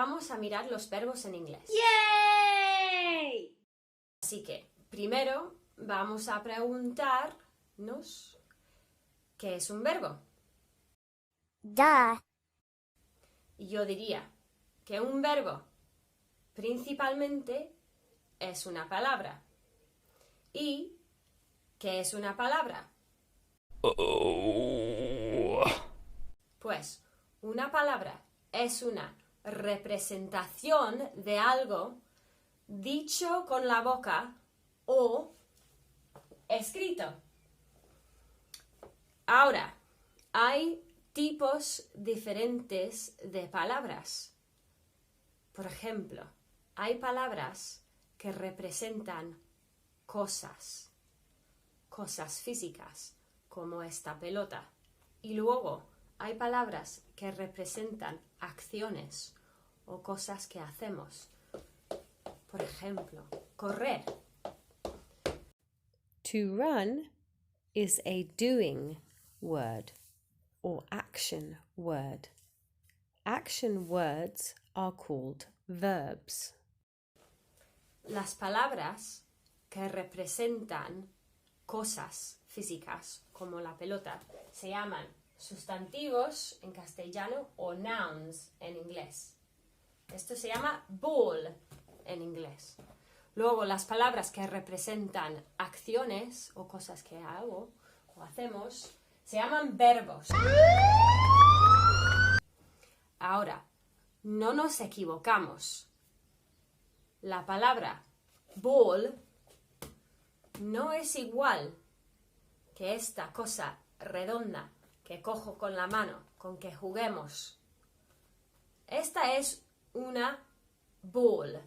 vamos a mirar los verbos en inglés. ¡Yay! Así que, primero, vamos a preguntarnos ¿qué es un verbo? Duh. Y yo diría que un verbo principalmente es una palabra. ¿Y qué es una palabra? Pues una palabra es una representación de algo dicho con la boca o escrito. Ahora, hay tipos diferentes de palabras. Por ejemplo, hay palabras que representan cosas físicas, como esta pelota. Y luego hay palabras que representan acciones o cosas que hacemos. Por ejemplo, correr. To run is a doing word or action word. Action words are called verbs. Las palabras que representan cosas físicas, como la pelota, se llaman sustantivos en castellano o nouns en inglés. Esto se llama ball en inglés. Luego, las palabras que representan acciones o cosas que hago o hacemos se llaman verbos. Ahora, no nos equivocamos. La palabra ball no es igual que esta cosa redonda que cojo con la mano, con que juguemos. Esta es una ball.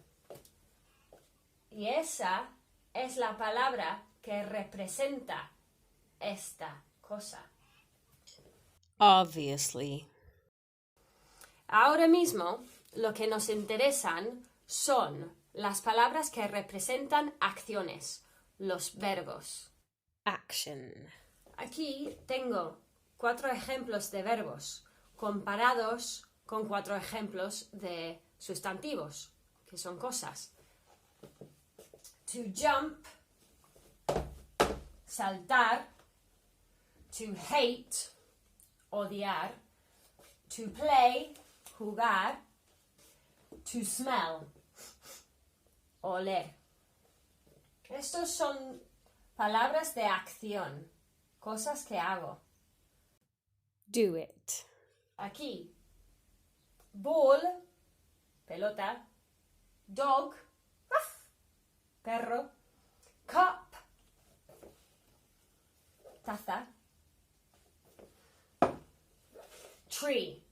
Y esa es la palabra que representa esta cosa. Obviously. Ahora mismo, lo que nos interesan son las palabras que representan acciones, los verbos. Action. Aquí tengo 4 ejemplos de verbos comparados con 4 ejemplos de sustantivos, que son cosas. To jump, saltar. To hate, odiar. To play, jugar. To smell, oler. Estos son palabras de acción, cosas que hago. Do it. Aquí, ball, pelota. Dog, perro. Cup, taza. Tree.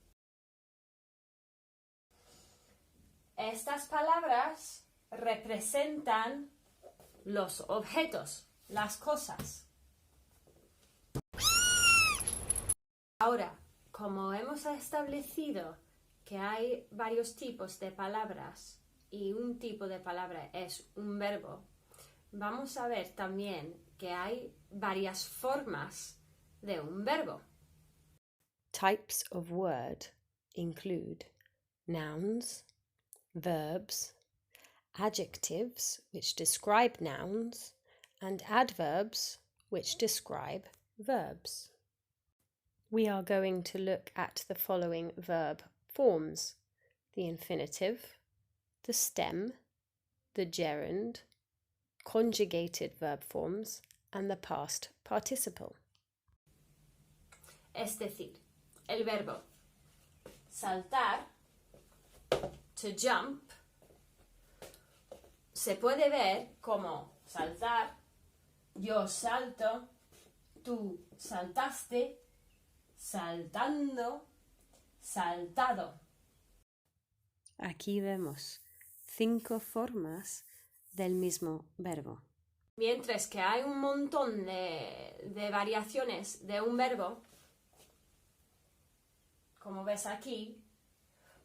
Estas palabras representan los objetos, las cosas. Ahora, como hemos establecido que hay varios tipos de palabras y un tipo de palabra es un verbo, vamos a ver también que hay varias formas de un verbo. Types of word include nouns, verbs, adjectives which describe nouns, and adverbs which describe verbs. We are going to look at the following verb forms: the infinitive, the stem, the gerund, conjugated verb forms, and the past participle. Es decir, el verbo saltar, to jump, se puede ver como saltar, yo salto, tú saltaste, saltando, saltado. Aquí vemos 5 formas del mismo verbo. Mientras que hay un montón de variaciones de un verbo, como ves aquí,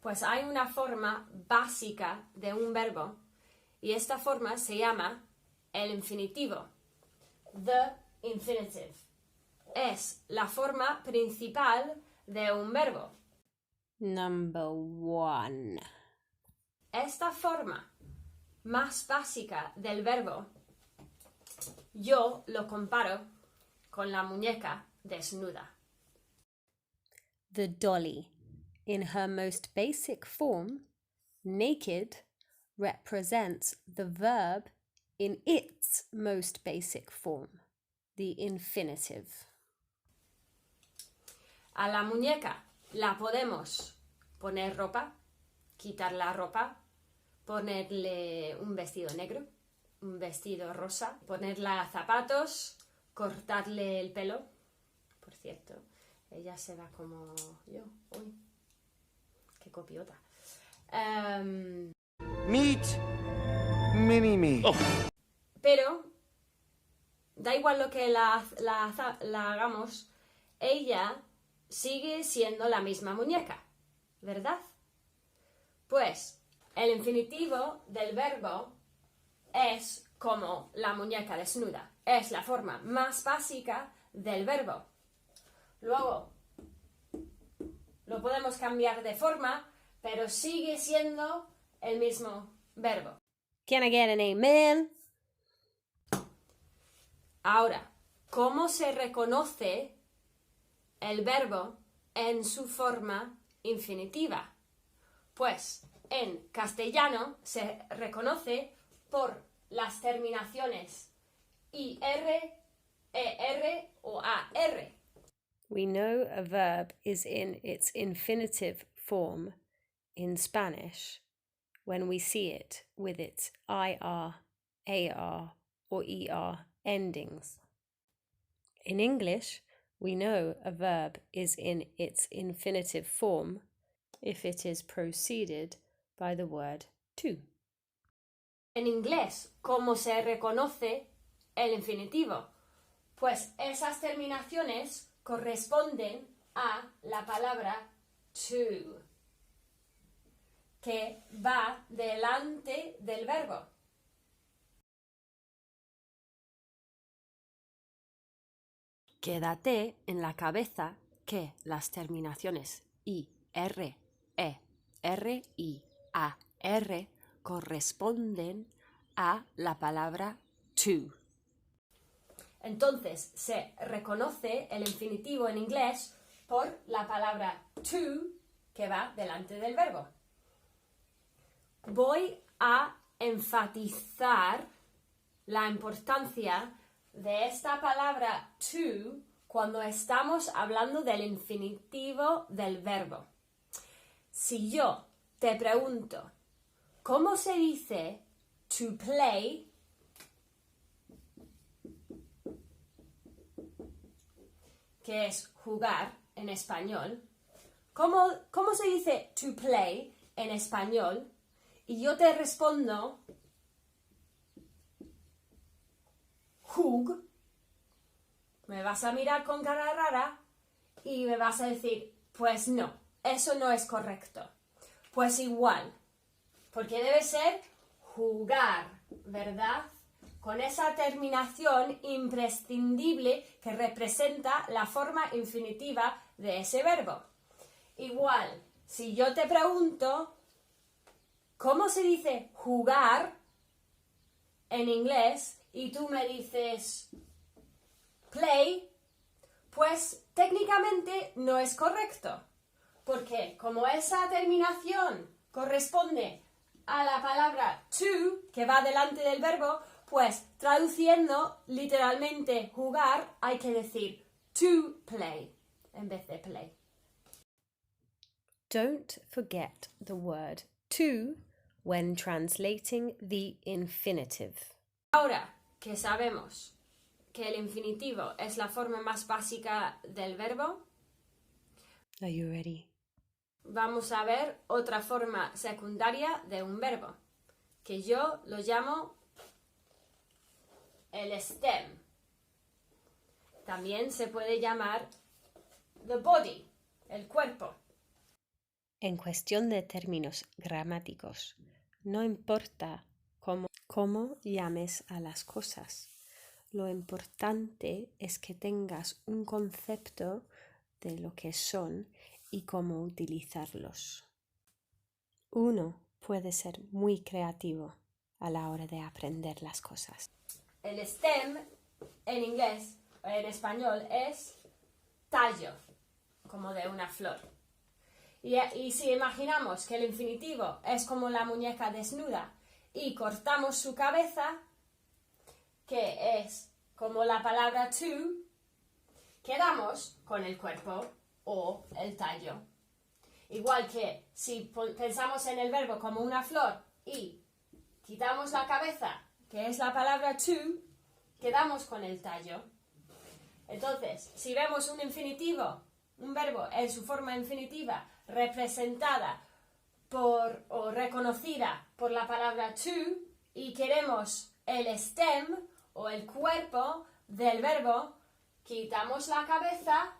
pues hay una forma básica de un verbo y esta forma se llama el infinitivo, the infinitive. Es la forma principal de un verbo. Number 1. esta forma más básica del verbo, yo lo comparo con la muñeca desnuda. The dolly. In her most basic form, naked represents the verb in its most basic form, the infinitive. A la muñeca la podemos poner ropa, quitar la ropa, ponerle un vestido negro, un vestido rosa, ponerle zapatos, cortarle el pelo. Por cierto, ella se va como yo hoy. Qué copiota. Meet Mini-Me. Pero da igual lo que la hagamos, ella sigue siendo la misma muñeca, ¿verdad? Pues el infinitivo del verbo es como la muñeca desnuda. Es la forma más básica del verbo. Luego, lo podemos cambiar de forma, pero sigue siendo el mismo verbo. Can I get an amen? Ahora, ¿cómo se reconoce el verbo en su forma infinitiva? Pues en castellano se reconoce por las terminaciones IR, ER o AR. We know a verb is in its infinitive form in Spanish when we see it with its IR, AR, or ER endings. In English, we know a verb is in its infinitive form if it is preceded by the word to. En inglés, ¿cómo se reconoce el infinitivo? Pues esas terminaciones corresponden a la palabra to, que va delante del verbo. Quédate en la cabeza que las terminaciones I, R, E, R, I, A, R corresponden a la palabra to. Entonces se reconoce el infinitivo en inglés por la palabra to que va delante del verbo. Voy a enfatizar la importancia de esta palabra to cuando estamos hablando del infinitivo del verbo. Si yo te pregunto, ¿cómo se dice to play? Que es jugar en español. ¿Cómo se dice to play en español? Y yo te respondo jug. Me vas a mirar con cara rara y me vas a decir, pues no, eso no es correcto. Pues igual, porque debe ser jugar, ¿verdad? Con esa terminación imprescindible que representa la forma infinitiva de ese verbo. Igual, si yo te pregunto, ¿cómo se dice jugar en inglés? Y tú me dices play, pues técnicamente no es correcto. Porque como esa terminación corresponde a la palabra to, que va delante del verbo, pues traduciendo literalmente jugar, hay que decir to play en vez de play. Don't forget the word to when translating the infinitive. Ahora que sabemos que el infinitivo es la forma más básica del verbo, Are you ready? vamos a ver otra forma secundaria de un verbo, que yo lo llamo el stem. También se puede llamar the body, el cuerpo. En cuestión de términos gramáticos, no importa cómo llames a las cosas. Lo importante es que tengas un concepto de lo que son y cómo utilizarlos. 1. puede ser muy creativo a la hora de aprender las cosas. El stem en inglés, en español, es tallo, como de una flor. Y si imaginamos que el infinitivo es como la muñeca desnuda y cortamos su cabeza, que es como la palabra to, quedamos con el cuerpo o el tallo. Igual que si pensamos en el verbo como una flor y quitamos la cabeza, que es la palabra to, quedamos con el tallo. Entonces, si vemos un infinitivo, un verbo en su forma infinitiva, representada por o reconocida por la palabra to, y queremos el stem o el cuerpo del verbo, quitamos la cabeza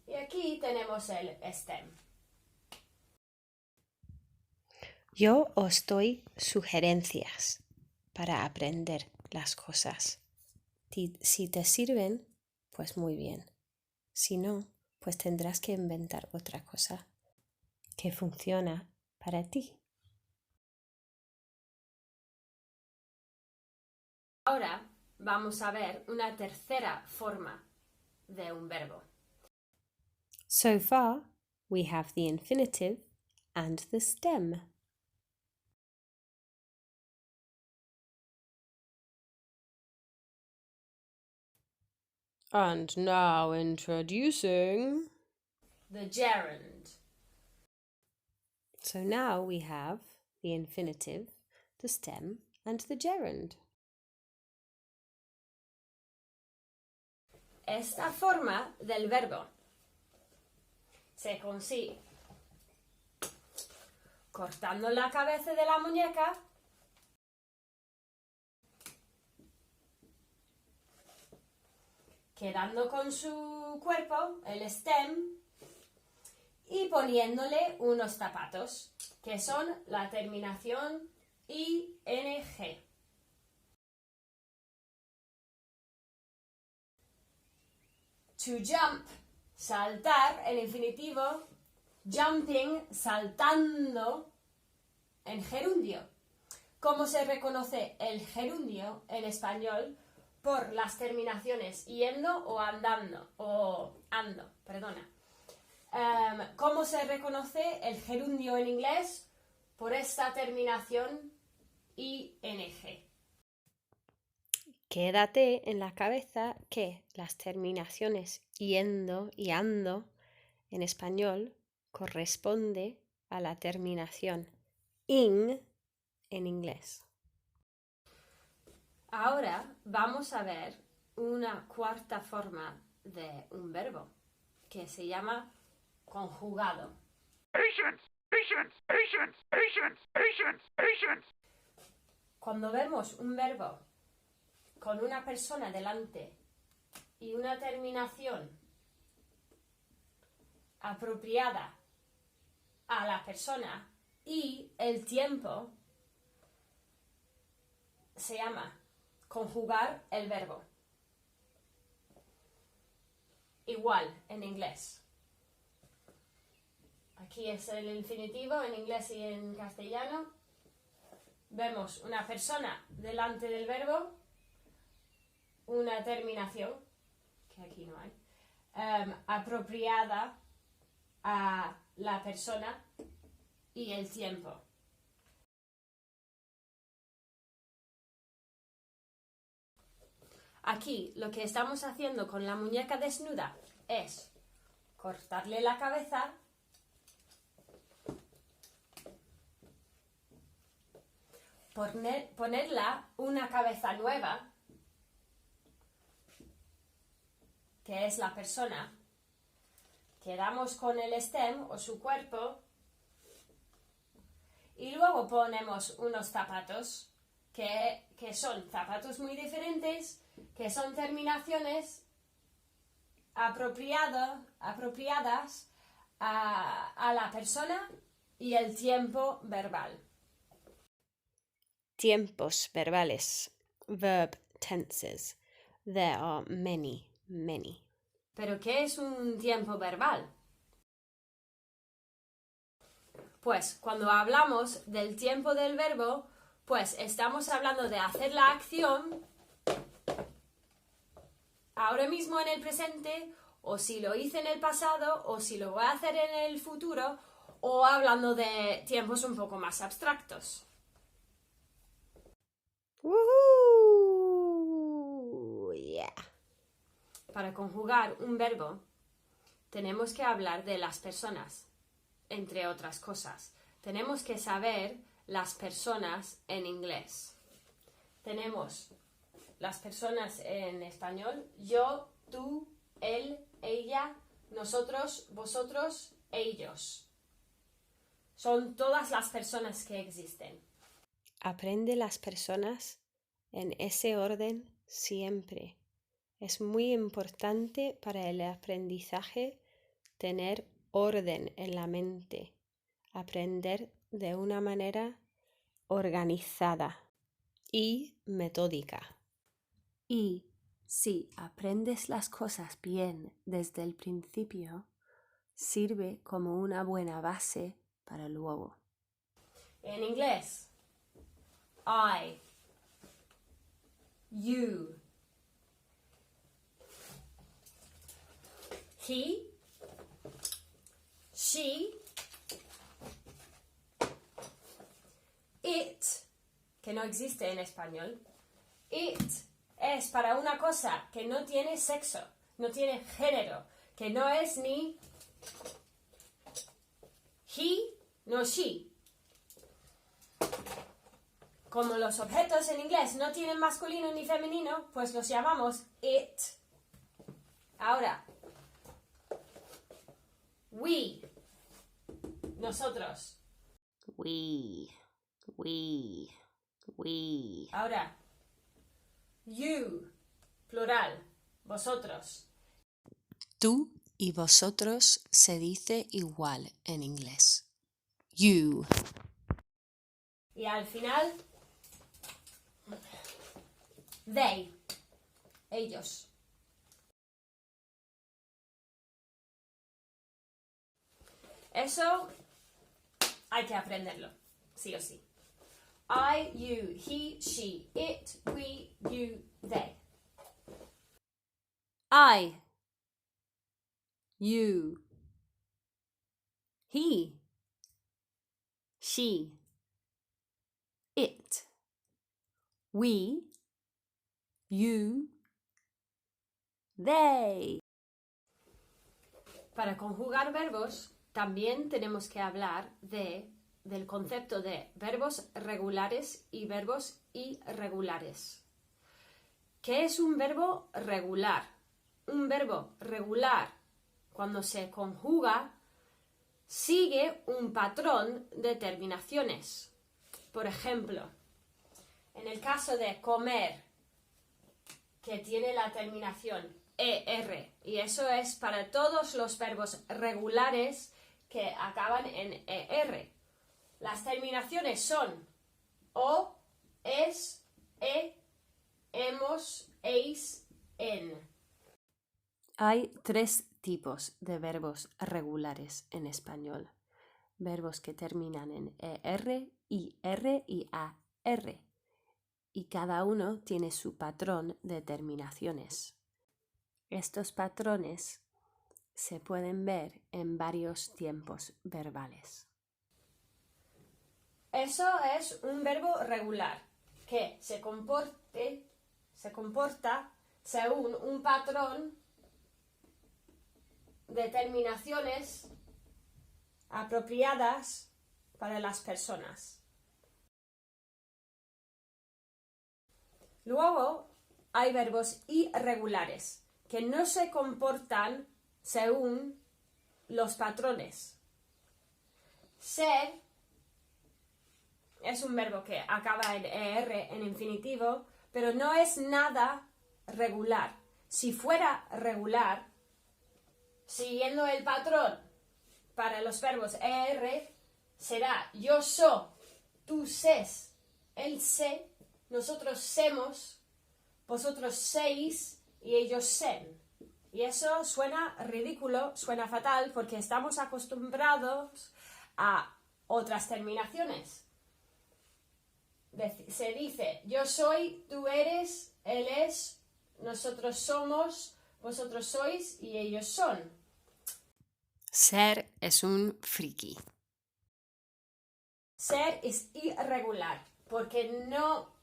y aquí tenemos el stem. Yo os doy sugerencias para aprender las cosas. Si te sirven, pues muy bien. Si no, pues tendrás que inventar otra cosa que funciona para ti. Ahora vamos a ver una tercera forma de un verbo. So far, we have the infinitive and the stem. And now introducing... The gerund. So now we have the infinitive, the stem, and the gerund. Esta forma del verbo se consigue cortando la cabeza de la muñeca, quedando con su cuerpo, el stem, y poniéndole unos zapatos, que son la terminación ing. To jump, saltar, el infinitivo, jumping, saltando, en gerundio. ¿Cómo se reconoce el gerundio en español? Por las terminaciones yendo o andando, o ando, perdona. ¿Cómo se reconoce el gerundio en inglés? Por esta terminación ing. Quédate en la cabeza que las terminaciones yendo y ando en español corresponde a la terminación ing en inglés. Ahora vamos a ver una cuarta forma de un verbo que se llama conjugado. Patience! Patience! Patience! Patience! Patience! Patience! Cuando vemos un verbo con una persona delante y una terminación apropiada a la persona y el tiempo, se llama conjugar el verbo. Igual en inglés. Aquí es el infinitivo en inglés y en castellano. Vemos una persona delante del verbo, una terminación, que aquí no hay, apropiada a la persona y el tiempo. Aquí lo que estamos haciendo con la muñeca desnuda es cortarle la cabeza, ponerla una cabeza nueva, que es la persona, quedamos con el stem o su cuerpo y luego ponemos unos zapatos que son zapatos muy diferentes, que son terminaciones apropiadas a la persona y el tiempo verbal. Tiempos verbales, verb tenses. There are many, many. ¿Pero qué es un tiempo verbal? Pues cuando hablamos del tiempo del verbo, pues estamos hablando de hacer la acción ahora mismo en el presente, o si lo hice en el pasado, o si lo voy a hacer en el futuro, o hablando de tiempos un poco más abstractos. Woohoo! Yeah. Para conjugar un verbo, tenemos que hablar de las personas, entre otras cosas. Tenemos que saber las personas en inglés. Tenemos las personas en español: yo, tú, él, ella, nosotros, vosotros, ellos. Son todas las personas que existen. Aprende las personas en ese orden siempre. Es muy importante para el aprendizaje tener orden en la mente, aprender de una manera organizada y metódica. Y si aprendes las cosas bien desde el principio, sirve como una buena base para luego. En inglés, I, you, he, she, it, que no existe en español. It es para una cosa que no tiene sexo, no tiene género, que no es ni he, no she. Como los objetos en inglés no tienen masculino ni femenino, pues los llamamos it. Ahora, we, nosotros. We. Ahora, you, plural, vosotros. Tú y vosotros se dice igual en inglés. You. Y al final, they, ellos. Eso hay que aprenderlo, sí o sí. I, you, he, she, it, we, you, they. I. You. He. She. It. We. You. They. Para conjugar verbos, también tenemos que hablar del concepto de verbos regulares y verbos irregulares. ¿Qué es un verbo regular? Un verbo regular, cuando se conjuga, sigue un patrón de terminaciones. Por ejemplo, en el caso de comer, que tiene la terminación ER, y eso es para todos los verbos regulares que acaban en ER. Las terminaciones son o, es, hemos, eis, en. Hay 3 tipos de verbos regulares en español. Verbos que terminan en ER, IR y AR. Y cada uno tiene su patrón de terminaciones. Estos patrones se pueden ver en varios tiempos verbales. Eso es un verbo regular, que se comporta según un patrón de terminaciones apropiadas para las personas. Luego hay verbos irregulares, que no se comportan según los patrones. Ser es un verbo que acaba en ER, en infinitivo, pero no es nada regular. Si fuera regular, siguiendo el patrón para los verbos ER, será yo so, tú ses, él se, nosotros semos, vosotros seis y ellos sen. Y eso suena ridículo, suena fatal, porque estamos acostumbrados a otras terminaciones. Se dice yo soy, tú eres, él es, nosotros somos, vosotros sois y ellos son. Ser es un friki. Ser es irregular porque no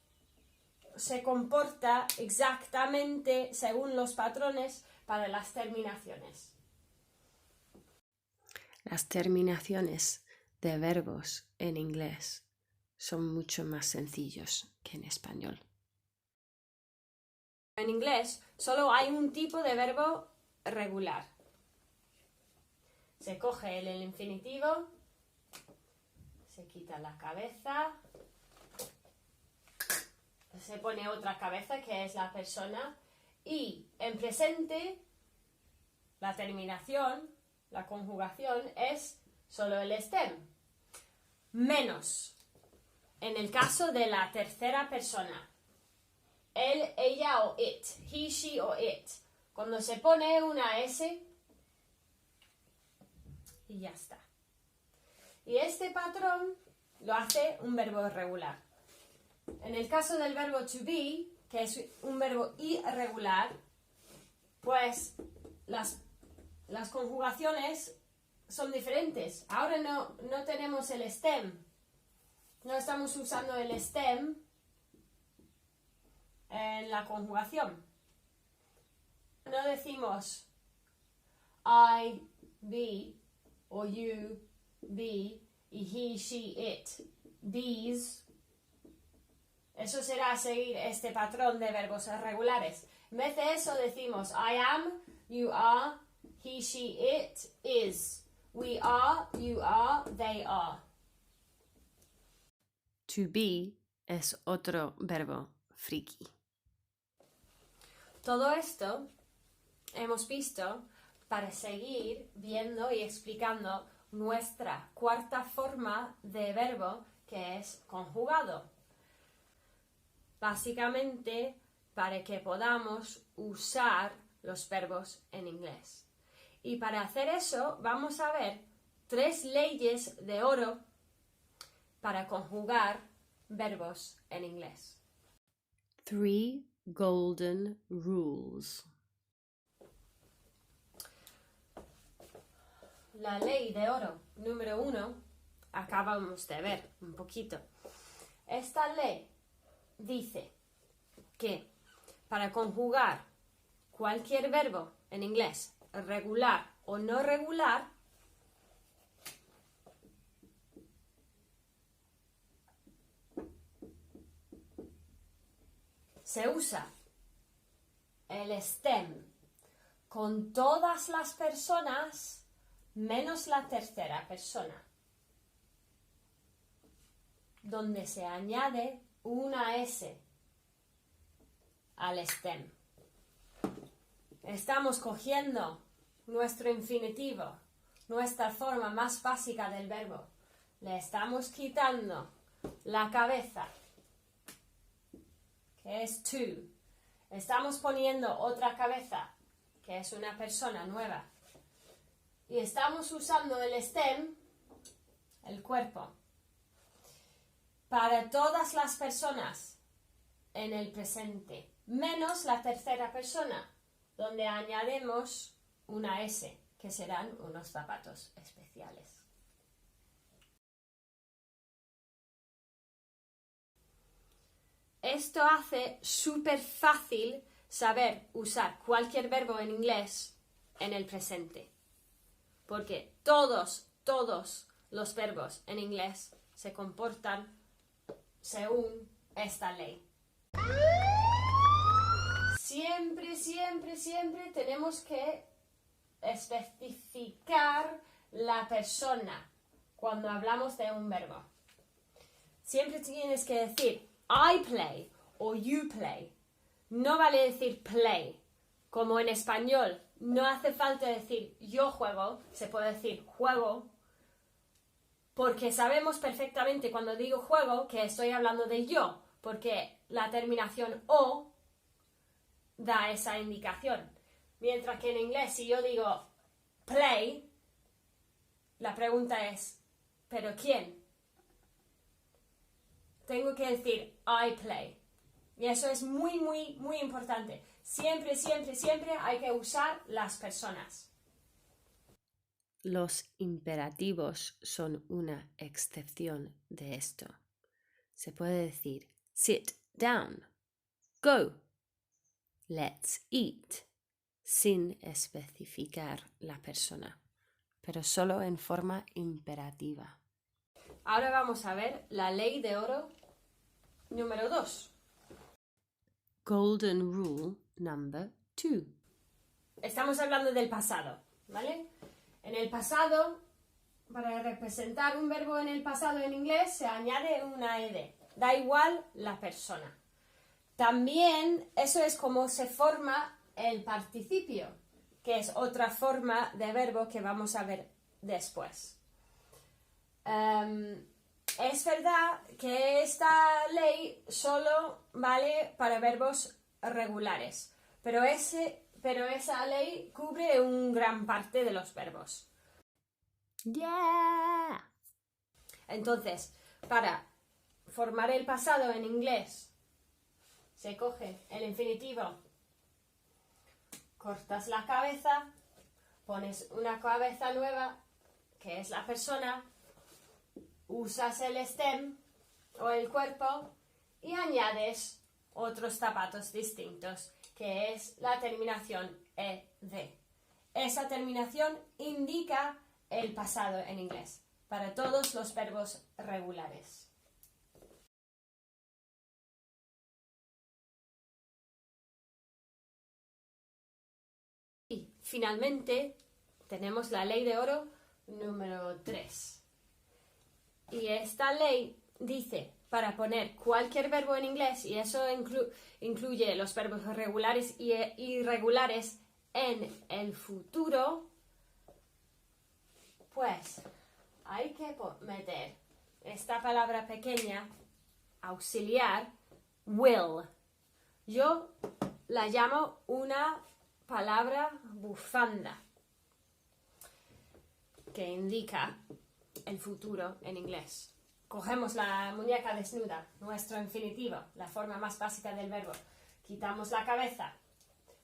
se comporta exactamente según los patrones para las terminaciones. Las terminaciones de verbos en inglés son mucho más sencillos que en español. En inglés solo hay un tipo de verbo regular. Se coge el infinitivo, se quita la cabeza, se pone otra cabeza que es la persona y en presente la terminación, la conjugación es solo el stem, menos en el caso de la tercera persona, él, ella o it, he, she o it. Cuando se pone una S y ya está. Y este patrón lo hace un verbo regular. En el caso del verbo to be, que es un verbo irregular, pues las conjugaciones son diferentes. Ahora no tenemos el stem. No estamos usando el stem en la conjugación. No decimos I be o you be y he, she, it, bees. Eso será seguir este patrón de verbos regulares. En vez de eso decimos I am, you are, he, she, it, is. We are, you are, they are. To be es otro verbo friki. Todo esto hemos visto para seguir viendo y explicando nuestra cuarta forma de verbo que es conjugado. Básicamente para que podamos usar los verbos en inglés. Y para hacer eso vamos a ver 3 leyes de oro para conjugar verbos en inglés. 3 golden rules. La ley de oro número 1 acabamos de ver un poquito. Esta ley dice que para conjugar cualquier verbo en inglés, regular o no regular, se usa el stem con todas las personas menos la tercera persona, donde se añade una S al stem. Estamos cogiendo nuestro infinitivo, nuestra forma más básica del verbo. Le estamos quitando la cabeza, que es to. Estamos poniendo otra cabeza, que es una persona nueva. Y estamos usando el stem, el cuerpo, para todas las personas en el presente, menos la tercera persona, donde añadimos una S, que serán unos zapatos especiales. Esto hace súper fácil saber usar cualquier verbo en inglés en el presente, porque todos los verbos en inglés se comportan según esta ley. Siempre tenemos que especificar la persona cuando hablamos de un verbo. Siempre tienes que decir I play o you play. No vale decir play. Como en español no hace falta decir yo juego, se puede decir juego, porque sabemos perfectamente cuando digo juego que estoy hablando de yo, porque la terminación o da esa indicación. Mientras que en inglés, si yo digo play, la pregunta es ¿Pero quién? Tengo que decir I play. Y eso es muy, muy, muy importante. Siempre, siempre, siempre hay que usar las personas. Los imperativos son una excepción de esto. Se puede decir sit down, go, let's eat, sin especificar la persona, pero solo en forma imperativa. Ahora vamos a ver la ley de oro número 2. Golden rule number 2. Estamos hablando del pasado, ¿vale? En el pasado, para representar un verbo en el pasado en inglés, se añade una ed. Da igual la persona. También eso es como se forma el participio, que es otra forma de verbo que vamos a ver después. Es verdad que esta ley solo vale para verbos regulares, pero esa ley cubre una gran parte de los verbos. Yeah. Entonces, para formar el pasado en inglés, se coge el infinitivo, cortas la cabeza, pones una cabeza nueva, que es la persona, usas el stem o el cuerpo y añades otros zapatos distintos, que es la terminación ed. Esa terminación indica el pasado en inglés para todos los verbos regulares. Y finalmente tenemos la ley de oro número 3. Y esta ley dice, para poner cualquier verbo en inglés, y eso incluye los verbos regulares y irregulares en el futuro, pues hay que meter esta palabra pequeña, auxiliar, will. Yo la llamo una palabra bufanda, que indica el futuro en inglés. Cogemos la muñeca desnuda, nuestro infinitivo, la forma más básica del verbo. Quitamos la cabeza,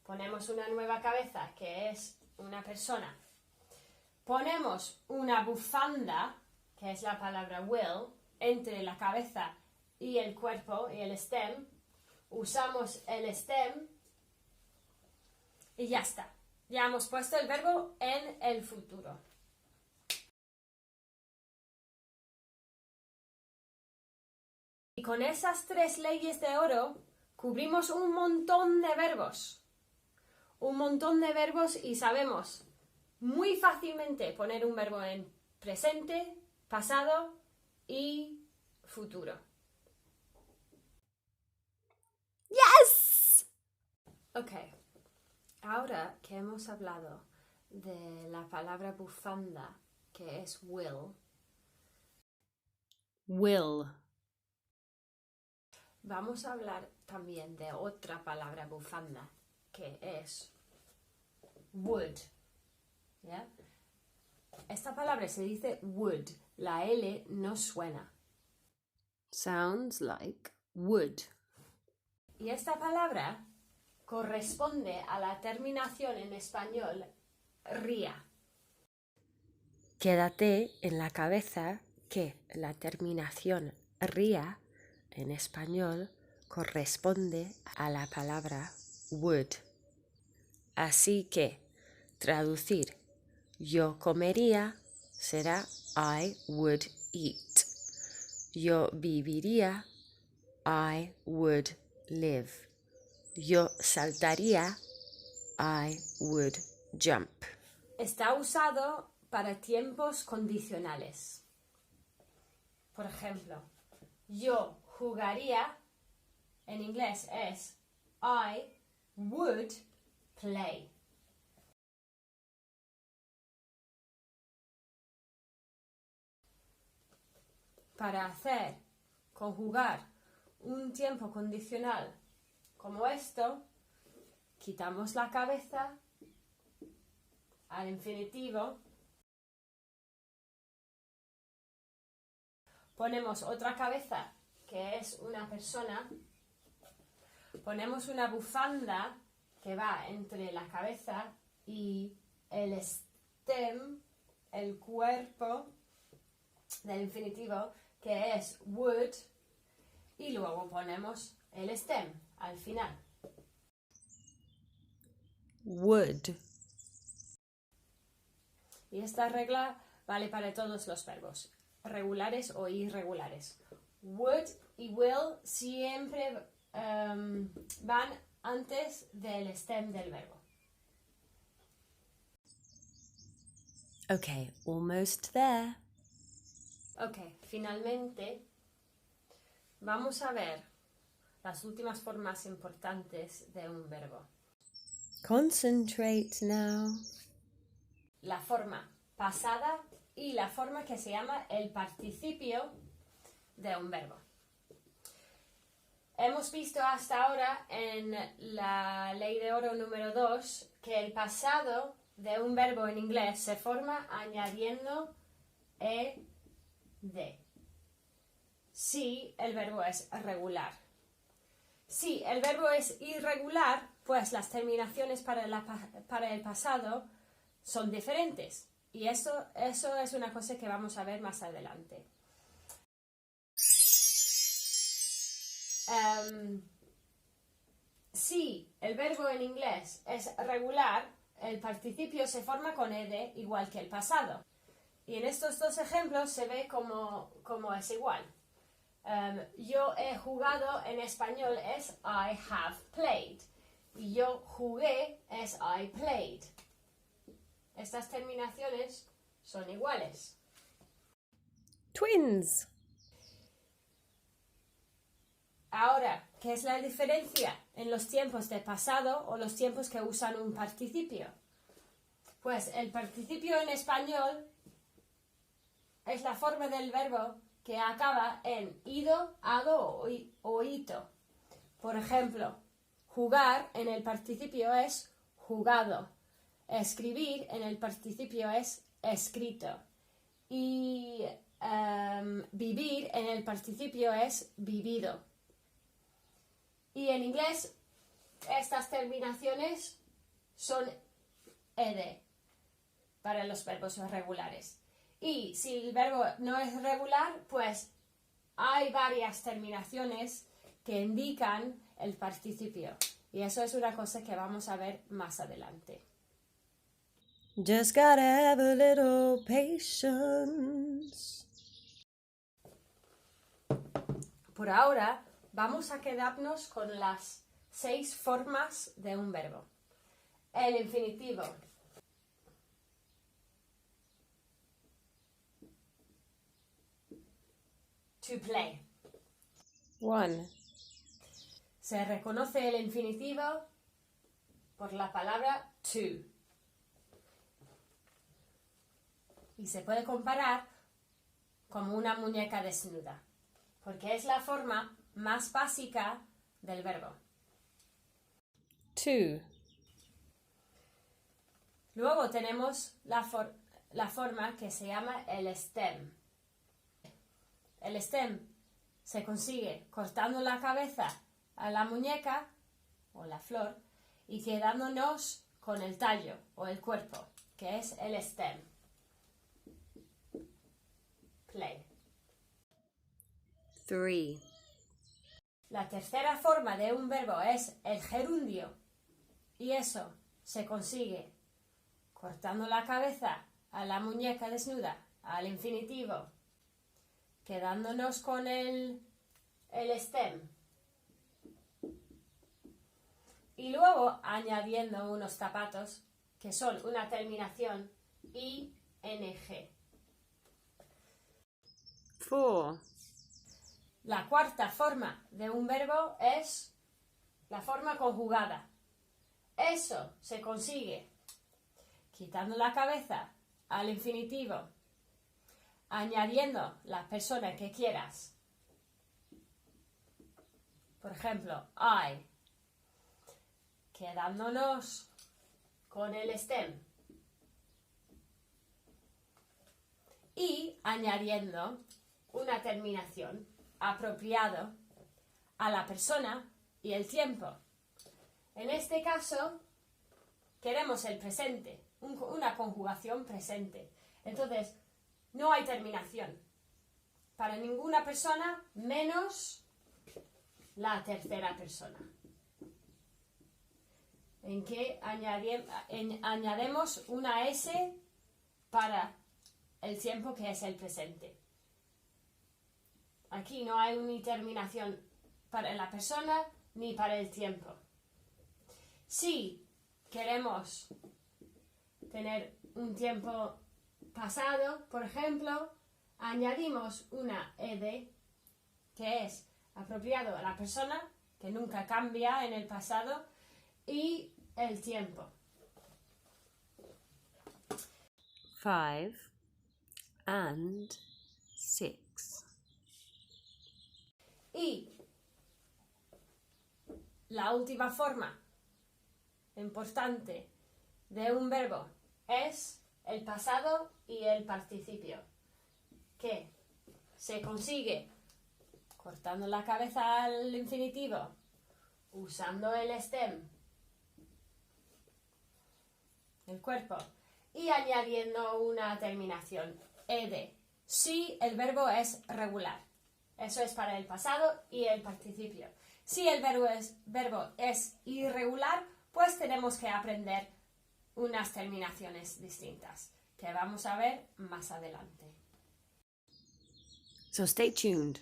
ponemos una nueva cabeza, que es una persona. Ponemos una bufanda, que es la palabra will, entre la cabeza y el cuerpo y el stem. Usamos el stem y ya está. Ya hemos puesto el verbo en el futuro. Y con esas 3 leyes de oro cubrimos un montón de verbos. Un montón de verbos y sabemos muy fácilmente poner un verbo en presente, pasado y futuro. Yes! Ok, ahora que hemos hablado de la palabra bufanda, que es will, vamos a hablar también de otra palabra bufanda, que es would. ¿Ya? Esta palabra se dice would, la L no suena. Sounds like wood. Y esta palabra corresponde a la terminación en español ría. Quédate en la cabeza que la terminación ría en español corresponde a la palabra would. Así que traducir yo comería será I would eat. Yo viviría, I would live. Yo saltaría, I would jump. Está usado para tiempos condicionales. Por ejemplo, yo jugaría, en inglés es I would play. Para hacer, conjugar un tiempo condicional como esto, quitamos la cabeza al infinitivo ponemos otra cabeza, que es una persona, ponemos una bufanda que va entre la cabeza y el stem, el cuerpo del infinitivo, que es would, y luego ponemos el stem al final. Would. Y esta regla vale para todos los verbos, regulares o irregulares. Would y will siempre van antes del stem del verbo. Okay, almost there. Ok, finalmente vamos a ver las últimas formas importantes de un verbo. Concentrate now. La forma pasada y la forma que se llama el participio de un verbo. Hemos visto hasta ahora en la ley de oro número 2 que el pasado de un verbo en inglés se forma añadiendo ed si el verbo es regular. Si el verbo es irregular, pues las terminaciones para el pasado son diferentes. Y eso es una cosa que vamos a ver más adelante. Si el verbo en inglés es regular, el participio se forma con ed igual que el pasado. Y en estos dos ejemplos se ve como es igual. Yo he jugado en español es I have played. Y yo jugué es I played. Estas terminaciones son iguales. Twins. Ahora, ¿qué es la diferencia en los tiempos de pasado o los tiempos que usan un participio? Pues el participio en español es la forma del verbo que acaba en ido, ado o ito. Por ejemplo, jugar en el participio es jugado. Escribir en el participio es escrito. Y vivir en el participio es vivido. Y en inglés estas terminaciones son ed para los verbos regulares. Y si el verbo no es regular, pues hay varias terminaciones que indican el participio. Y eso es una cosa que vamos a ver más adelante. Just gotta have a little patience. Por ahora vamos a quedarnos con las 6 formas de un verbo. El infinitivo. To play. 1. Se reconoce el infinitivo por la palabra to. Y se puede comparar como una muñeca desnuda, porque es la forma más básica del verbo. 2. Luego tenemos la forma que se llama el stem. El stem se consigue cortando la cabeza a la muñeca o la flor y quedándonos con el tallo o el cuerpo, que es el stem. Play. 3. La tercera forma de un verbo es el gerundio y eso se consigue cortando la cabeza a la muñeca desnuda, al infinitivo, quedándonos con el stem y luego añadiendo unos zapatos que son una terminación ing. 4. La cuarta forma de un verbo es la forma conjugada. Eso se consigue quitando la cabeza al infinitivo, añadiendo la persona que quieras. Por ejemplo, I, quedándonos con el stem y añadiendo una terminación apropiado a la persona y el tiempo. En este caso, queremos el presente, una conjugación presente. Entonces, no hay terminación para ninguna persona menos la tercera persona, en que añadimos una S para el tiempo que es el presente. Aquí no hay una terminación para la persona ni para el tiempo. Si queremos tener un tiempo pasado, por ejemplo, añadimos una ed que es apropiado a la persona, que nunca cambia en el pasado, y el tiempo. 5 and 6. Y la última forma importante de un verbo es el pasado y el participio, que se consigue cortando la cabeza al infinitivo, usando el stem, el cuerpo, y añadiendo una terminación ed, si el verbo es regular. Eso es para el pasado y el participio. Si el verbo es irregular, pues tenemos que aprender unas terminaciones distintas, que vamos a ver más adelante. So stay tuned.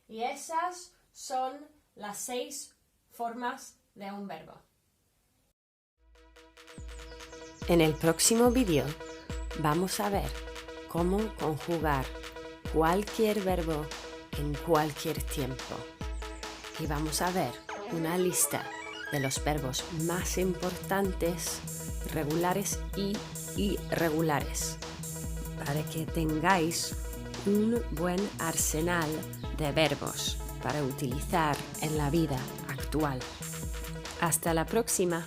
Y esas son las 6 formas de un verbo. En el próximo vídeo vamos a ver cómo conjugar cualquier verbo en cualquier tiempo. Y vamos a ver una lista de los verbos más importantes, regulares y irregulares, para que tengáis un buen arsenal de verbos para utilizar en la vida actual. Hasta la próxima.